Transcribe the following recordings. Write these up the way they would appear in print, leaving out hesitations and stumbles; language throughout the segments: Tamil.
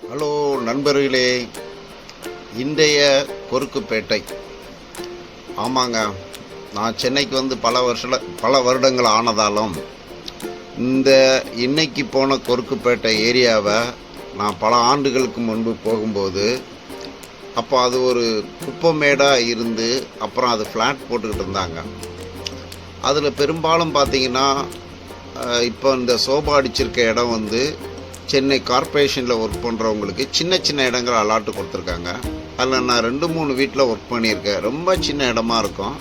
ஹலோ நண்பர்களே, இன்றைய கொருக்குப்பேட்டை. ஆமாங்க, நான் சென்னைக்கு வந்து பல வருடங்கள் ஆனதாலும் இந்த இன்னைக்கு போன கொருக்குப்பேட்டை ஏரியாவை நான் பல ஆண்டுகளுக்கு முன்பு போகும்போது அப்போ அது ஒரு குப்பமேடாக இருந்து அப்புறம் அது ஃப்ளாட் போட்டுக்கிட்டு இருந்தாங்க. அதில் பெரும்பாலும் பார்த்தீங்கன்னா இப்போ இந்த சோபா அடிச்சிருக்க இடம் வந்து சென்னை கார்ப்பரேஷனில் ஒர்க் பண்ணுறவங்களுக்கு சின்ன சின்ன இடங்கள் அலாட்டு கொடுத்துருக்காங்க. அதில் நான் 2-3 வீட்டில் ஒர்க் பண்ணியிருக்கேன். ரொம்ப சின்ன இடமா இருக்கும்.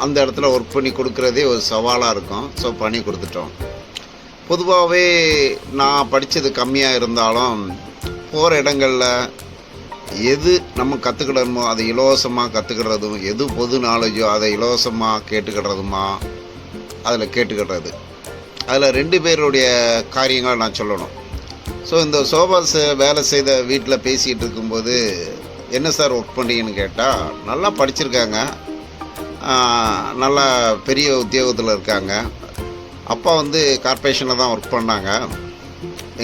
அந்த இடத்துல ஒர்க் பண்ணி கொடுக்குறதே ஒரு சவாலாக இருக்கும். ஸோ பண்ணி கொடுத்துட்டோம். பொதுவாகவே நான் படித்தது கம்மியாக இருந்தாலும் போகிற இடங்களில் எது நம்ம கற்றுக்கிடணுமோ அதை இலவசமாக கற்றுக்கிடுறதும், எது பொது நாலேஜோ அதை இலவசமாக கேட்டுக்கிடுறதுமா அதில் கேட்டுக்கிடுறது. அதில் 2 பேருடைய காரியங்களை நான் சொல்லணும். ஸோ இந்த சோபாஸ் வேலை செய்த வீட்டில் பேசிகிட்டு இருக்கும்போது, என்ன சார் ஒர்க் பண்ணுறீங்கன்னு கேட்டால், நல்லா படிச்சிருக்காங்க, நல்லா பெரிய உத்தியோகத்தில் இருக்காங்க. அப்பா வந்து கார்ப்பரேஷனில் தான் ஒர்க் பண்ணாங்க.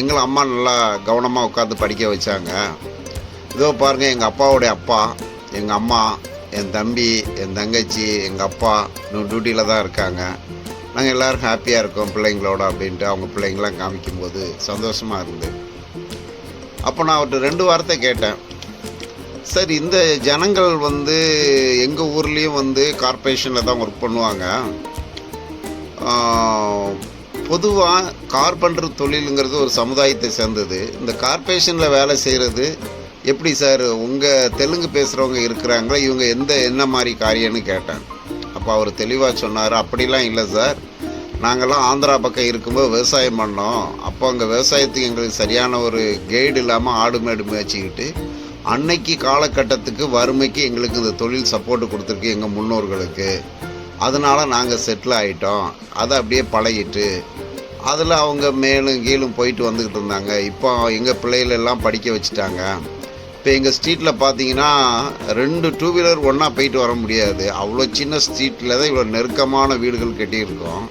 எங்களை அம்மா நல்லா கவனமாக உட்காந்து படிக்க வச்சாங்க. இதோ பாருங்கள், எங்கள் அப்பாவுடைய அப்பா, எங்கள் அம்மா, என் தம்பி, என் தங்கச்சி, எங்கள் அப்பா இன்னும் டியூட்டியில் தான் இருக்காங்க. நாங்கள் எல்லோரும் ஹாப்பியாக இருக்கோம் பிள்ளைங்களோட அப்படின்ட்டு அவங்க பிள்ளைங்களாம் காமிக்கும்போது சந்தோஷமாக இருந்து. அப்போ நான் அவர்கிட்ட 2 வார்த்தை கேட்டேன். சார், இந்த ஜனங்கள் வந்து எங்கள் ஊர்லேயும் வந்து கார்ப்பரேஷனில் தான் ஒர்க் பண்ணுவாங்க. பொதுவாக கார்பெண்டர் தொழிலுங்கிறது ஒரு சமுதாயத்தை சேர்ந்தது. இந்த கார்ப்பரேஷனில் வேலை செய்கிறது எப்படி சார்? உங்கள் தெலுங்கு பேசுகிறவங்க இருக்கிறாங்களா, இவங்க என்ன மாதிரி காரியம்னு கேட்டேன். அப்போ அவர் தெளிவாக சொன்னார், அப்படிலாம் இல்லை சார், நாங்கள்லாம் ஆந்திரா பக்கம் இருக்கும்போது விவசாயம் பண்ணோம். அப்போ அங்கே விவசாயத்துக்கு எங்களுக்கு சரியான ஒரு கைடு இல்லாமல் ஆடு மேடு மேய்ச்சிக்கிட்டு அன்னைக்கு காலகட்டத்துக்கு வறுமைக்கு எங்களுக்கு இந்த தொழில் சப்போர்ட்டு கொடுத்துருக்கு எங்கள் முன்னோர்களுக்கு. அதனால் நாங்கள் செட்டில் ஆகிட்டோம். அதை அப்படியே பழகிட்டு அதில் அவங்க மேலும் கீழும் போயிட்டு வந்துக்கிட்டு இருந்தாங்க. இப்போ எங்கள் பிள்ளைகளெல்லாம் படிக்க வச்சுட்டாங்க. இப்போ எங்கள் ஸ்ட்ரீட்டில் பார்த்தீங்கன்னா 2 2 வீலர் ஒன்றா போயிட்டு வர முடியாது. அவ்வளோ சின்ன ஸ்ட்ரீட்டில் தான் இவ்வளோ நெருக்கமான வீடுகள் கட்டியிருக்கோம்.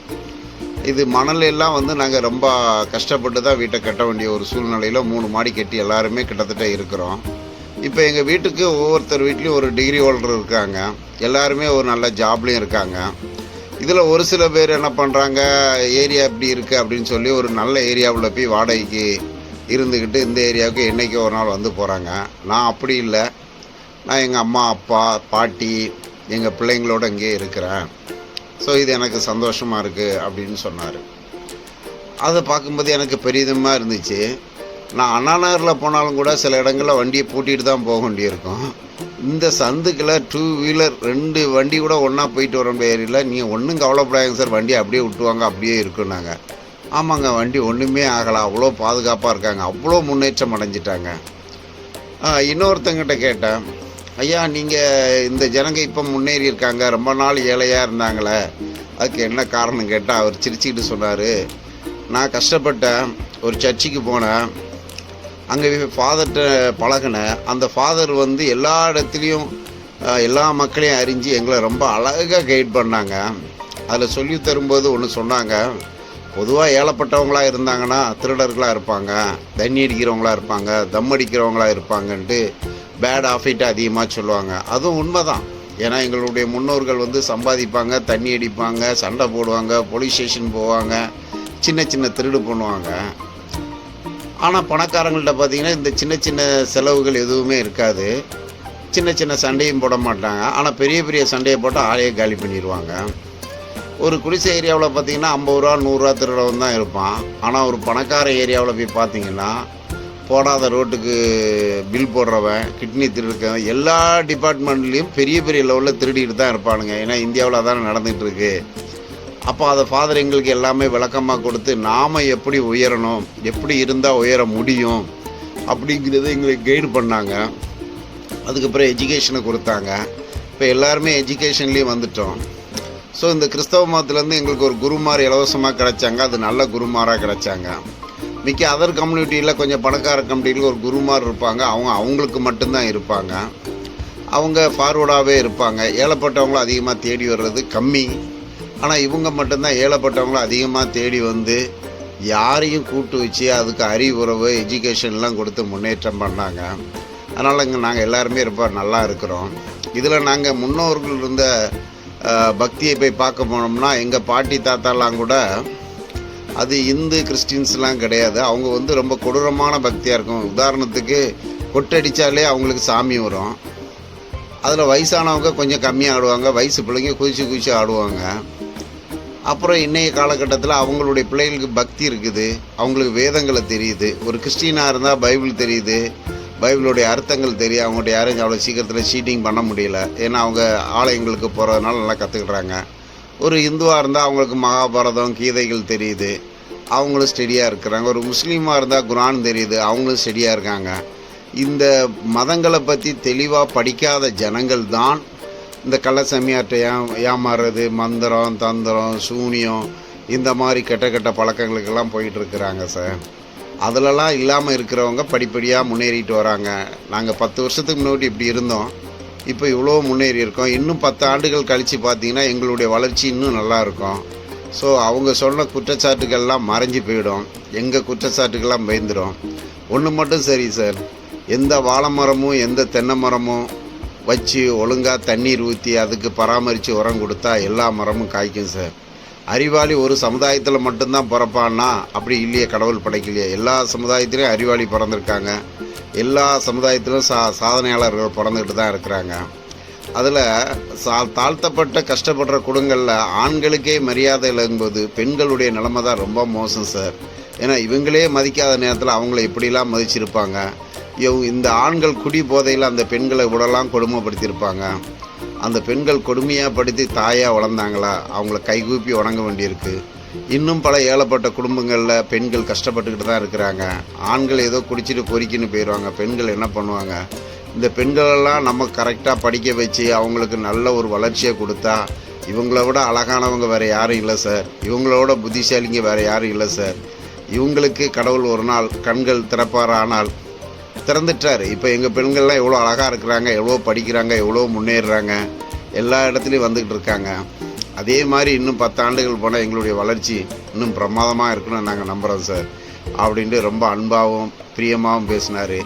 இது மணல் எல்லாம் வந்து நாங்கள் ரொம்ப கஷ்டப்பட்டு தான் வீட்டை கட்ட வேண்டிய ஒரு சூழ்நிலையில் 3 மாடி கட்டி எல்லாருமே கிட்டத்தட்ட இருக்கிறோம். இப்போ எங்கள் வீட்டுக்கு ஒவ்வொருத்தர் வீட்லேயும் ஒரு டிகிரி ஹோல்டர் இருக்காங்க. எல்லாருமே ஒரு நல்ல ஜாப்லேயும் இருக்காங்க. இதில் ஒரு சில பேர் என்ன பண்ணுறாங்க, ஏரியா எப்படி இருக்குது அப்படின்னு சொல்லி ஒரு நல்ல ஏரியாவில் போய் வாடகைக்கு இருந்துக்கிட்டு இந்த ஏரியாவுக்கு என்றைக்கோ ஒரு நாள் வந்து போகிறாங்க. நான் அப்படி இல்லை. நான் எங்கள் அம்மா, அப்பா, பாட்டி, எங்கள் பிள்ளைங்களோட இங்கே இருக்கிறேன். ஸோ இது எனக்கு சந்தோஷமாக இருக்குது அப்படின்னு சொன்னார். அதை பார்க்கும்போது எனக்கு பெரிதமாக இருந்துச்சு. நான் அண்ணா நகரில் போனாலும் கூட சில இடங்களில் வண்டியை பூட்டிகிட்டு தான் போக வேண்டியிருக்கும். இந்த சந்துக்கில் 2 வீலர் 2 வண்டி கூட ஒன்றா போயிட்டு வர ஏரியில் நீங்கள் ஒன்றும் கவலைப்படாதீங்க சார், வண்டியை அப்படியே விட்டுவாங்க, அப்படியே இருக்குன்னாங்க. ஆமாங்க, வண்டி ஒன்றுமே ஆகலை, அவ்வளோ பாதுகாப்பாக இருக்காங்க, அவ்வளோ முன்னேற்றம் அடைஞ்சிட்டாங்க. இன்னொருத்தங்கிட்ட கேட்டேன், ஐயா நீங்கள் இந்த ஜனங்க இப்போ முன்னேறி இருக்காங்க, ரொம்ப நாள் ஏழையாக இருந்தாங்களே, அதுக்கு என்ன காரணம் கேட்டால் அவர் சிரிச்சுக்கிட்டு சொன்னார், நான் கஷ்டப்பட்டேன், ஒரு சர்ச்சுக்கு போனேன், அங்கே ஃபாதர்கிட்ட பழகினேன். அந்த ஃபாதர் வந்து எல்லா இடத்துலையும் எல்லா மக்களையும் அறிஞ்சு எங்களை ரொம்ப அழகாக கைட் பண்ணாங்க. அதில் சொல்லி தரும்போது ஒன்று சொன்னாங்க, பொதுவாக ஏழப்பட்டவங்களாக இருந்தாங்கன்னா திருடர்களாக இருப்பாங்க, தண்ணி அடிக்கிறவங்களாக இருப்பாங்க, தம் அடிக்கிறவங்களாக இருப்பாங்கன்ட்டு பேட் ஆஃபிட்டு அதிகமாக சொல்லுவாங்க. அதுவும் உண்மை தான். ஏன்னா எங்களுடைய முன்னோர்கள் வந்து சம்பாதிப்பாங்க, தண்ணி அடிப்பாங்க, சண்டை போடுவாங்க, போலீஸ் ஸ்டேஷன் போவாங்க, சின்ன சின்ன திருடு பண்ணுவாங்க. ஆனால் பணக்காரங்கள்ட்ட பார்த்திங்கன்னா இந்த சின்ன சின்ன செலவுகள் எதுவுமே இருக்காது. சின்ன சின்ன சண்டையும் போட மாட்டாங்க. ஆனால் பெரிய பெரிய சண்டையை போட்டால் ஆளையே காலி பண்ணிடுவாங்க. ஒரு குடிசை ஏரியாவில் பார்த்திங்கன்னா 50 ரூபா 100 ரூபா திருடவன் தான் இருப்பான். ஆனால் ஒரு பணக்கார ஏரியாவில் போய் பார்த்திங்கன்னா போடாத ரோட்டுக்கு பில் போடுறவன், கிட்னி திருடுக்கவன், எல்லா டிபார்ட்மெண்ட்லேயும் பெரிய பெரிய லெவலில் திருடிட்டு தான் இருப்பானுங்க. ஏன்னா இந்தியாவில் அதான் நடந்துகிட்டு இருக்கு. அப்போ அதை ஃபாதர் எங்களுக்கு எல்லாமே விளக்கமாக கொடுத்து நாம் எப்படி உயரணும், எப்படி இருந்தால் உயர முடியும் அப்படிங்கிறத எங்களுக்கு கைடு பண்ணாங்க. அதுக்கப்புறம் எஜுகேஷனை கொடுத்தாங்க. இப்போ எல்லாருமே எஜுகேஷன்லேயும் வந்துட்டோம். ஸோ இந்த கிறிஸ்தவ மதத்துலேருந்து எங்களுக்கு ஒரு குருமார் இலவசமாக கிடச்சாங்க. அது நல்ல குருமாராக கிடச்சாங்க. மிக்க அதர் கம்யூனிட்டியில் கொஞ்சம் பணக்கார கம்யூனிட்டியில் ஒரு குருமார் இருப்பாங்க. அவங்களுக்கு மட்டும்தான் இருப்பாங்க. அவங்க ஃபார்வர்டாகவே இருப்பாங்க. ஏழப்பட்டவங்களும் அதிகமாக தேடி வர்றது கம்மி. ஆனால் இவங்க மட்டும்தான் ஏழப்பட்டவங்களும் அதிகமாக தேடி வந்து யாரையும் கூட்டு வச்சு அதுக்கு அறிவுறவு எஜுகேஷன்லாம் கொடுத்து முன்னேற்றம் பண்ணாங்க. அதனால் இங்கே நாங்கள் எல்லாருமே ரொம்ப நல்லா இருக்கிறோம். இதில் நாங்கள் முன்னோர்கள் இருந்த பக்தியை போய் பார்க்க போனோம்னா எங்கள் பாட்டி தாத்தாலாம் கூட அது இந்து கிறிஸ்டின்ஸ்லாம் கிடையாது. அவங்க வந்து ரொம்ப கொடூரமான பக்தியாக இருக்கும். உதாரணத்துக்கு கொட்டடித்தாலே அவங்களுக்கு சாமி வரும். அதில் வயசானவங்க கொஞ்சம் கம்மியாக ஆடுவாங்க, வயசு பிள்ளைங்க குதிச்சு ஆடுவாங்க. அப்புறம் இன்றைய காலகட்டத்தில் அவங்களுடைய பிள்ளைகளுக்கு பக்தி இருக்குது, அவங்களுக்கு வேதங்களை தெரியுது. ஒரு கிறிஸ்டினாக இருந்தால் பைபிள் தெரியுது, பைபிளுடைய அர்த்தங்கள் தெரியும். அவங்கள்ட்ட யாரும் அவ்வளோ சீக்கிரத்தில் சீட்டிங் பண்ண முடியல, ஏன்னா அவங்க ஆலயங்களுக்கு போகிறதுனால நல்லா கற்றுக்கிட்றாங்க. ஒரு இந்துவாக இருந்தால் அவங்களுக்கு மகாபாரதம் கீதைகள் தெரியுது, அவங்களும் ஸ்டெடியாக இருக்கிறாங்க. ஒரு முஸ்லீமாக இருந்தால் குரான் தெரியுது, அவங்களும் ஸ்டெடியாக இருக்காங்க. இந்த மதங்களை பற்றி தெளிவாக படிக்காத ஜனங்கள் தான் இந்த கள்ளசாமியார்ட்ட ஏமாறுறது, மந்திரம் தந்திரம் சூனியம் இந்த மாதிரி கெட்ட பழக்கங்களுக்கெல்லாம் போயிட்டுருக்குறாங்க சார். அதிலலாம் இல்லாமல் இருக்கிறவங்க படிப்படியாக முன்னேறிட்டு வராங்க. நாங்கள் 10 வருஷத்துக்கு முன்னாடி இப்படி இருந்தோம், இப்போ இவ்வளோ முன்னேறி இருக்கோம். இன்னும் 10 ஆண்டுகள் கழித்து பார்த்தீங்கன்னா எங்களுடைய வளர்ச்சி இன்னும் நல்லாயிருக்கும். ஸோ அவங்க சொன்ன குற்றச்சாட்டுகள்லாம் மறைஞ்சி போயிடும், எங்கள் குற்றச்சாட்டுகள்லாம் பயந்துடும். ஒன்று மட்டும் சரி சார், எந்த வாழை மரமும் எந்த தென்னை மரமும் வச்சு ஒழுங்காக தண்ணீர் ஊற்றி அதுக்கு பராமரித்து உரம் கொடுத்தா எல்லா மரமும் காய்க்கும் சார். அறிவாளி ஒரு சமுதாயத்தில் மட்டும்தான் பிறப்பான்னா அப்படி இல்லையே, கடவுள் படைக்கலையே. எல்லா சமுதாயத்திலையும் அறிவாளி பிறந்திருக்காங்க, எல்லா சமுதாயத்திலும் சாதனையாளர்கள் பிறந்துக்கிட்டு தான் இருக்கிறாங்க. அதில் தாழ்த்தப்பட்ட கஷ்டப்படுற குடும்பங்களில் ஆண்களுக்கே மரியாதை இல்லைங்கும்போது பெண்களுடைய நிலைமை தான் ரொம்ப மோசம் சார். ஏன்னா இவங்களே மதிக்காத நேரத்தில் அவங்கள எப்படிலாம் மதிச்சிருப்பாங்க. இந்த ஆண்கள் குடி போதையில் அந்த பெண்களை உடலாம் கொடுமைப்படுத்தியிருப்பாங்க. அந்த பெண்கள் கொடுமையாக படுத்தி தாயாக வளர்ந்தாங்களா, அவங்கள கைகூப்பி வணங்க வேண்டியிருக்கு. இன்னும் பல ஏழப்பட்ட குடும்பங்களில் பெண்கள் கஷ்டப்பட்டுக்கிட்டு தான் இருக்கிறாங்க. ஆண்கள் ஏதோ குடிச்சிட்டு பொறிக்கின்னு போயிடுவாங்க, பெண்கள் என்ன பண்ணுவாங்க? இந்த பெண்களெல்லாம் நம்ம கரெக்டாக படிக்க வச்சு அவங்களுக்கு நல்ல ஒரு வளர்ச்சியை கொடுத்தா இவங்கள விட அழகானவங்க வேறு யாரும் இல்லை சார், இவங்களோட புத்திசாலிங்க வேறு யாரும் இல்லை சார். இவங்களுக்கு கடவுள் ஒரு நாள் கண்கள் திறப்பாரானால் திறந்துட்டார். இப்போ எங்கள் பெண்கள்லாம் எவ்வளோ அழகாக இருக்கிறாங்க, எவ்வளோ படிக்கிறாங்க, எவ்வளோ முன்னேறுறாங்க, எல்லா இடத்துலையும் வந்துக்கிட்டு இருக்காங்க. அதே மாதிரி இன்னும் 10 ஆண்டுகள் போனால் எங்களுடைய வளர்ச்சி இன்னும் பிரமாதமாக இருக்குன்னு நாங்கள் நம்புகிறோம் சார் அப்படின்ட்டு ரொம்ப அன்பாகவும் பிரியமாகவும் பேசினார்.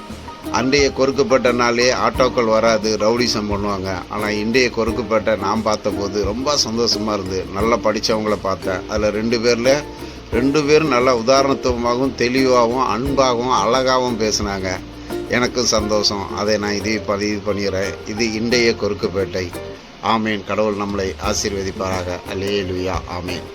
அன்றைய கொறுக்கப்பட்ட நாளே ஆட்டோக்கள் வராது, ரவுடிசம் பண்ணுவாங்க. ஆனால் இன்றைய கொறுக்கப்பட்ட நான் பார்த்தபோது ரொம்ப சந்தோஷமாக இருந்து நல்லா படித்தவங்கள பார்த்தேன். அதில் 2 பேரும் நல்லா உதாரணத்துவமாகவும் தெளிவாகவும் அன்பாகவும் அழகாகவும் பேசினாங்க. எனக்கும் சந்தோஷம். அதை நான் பதிவு பண்ணிடுறேன். இது இன்றைய கொறுக்குப்பேட்டை. ஆமேன். கடவுள் நம்மளை ஆசீர்வதிப்பாராக. அல்லேலூயா. ஆமேன்.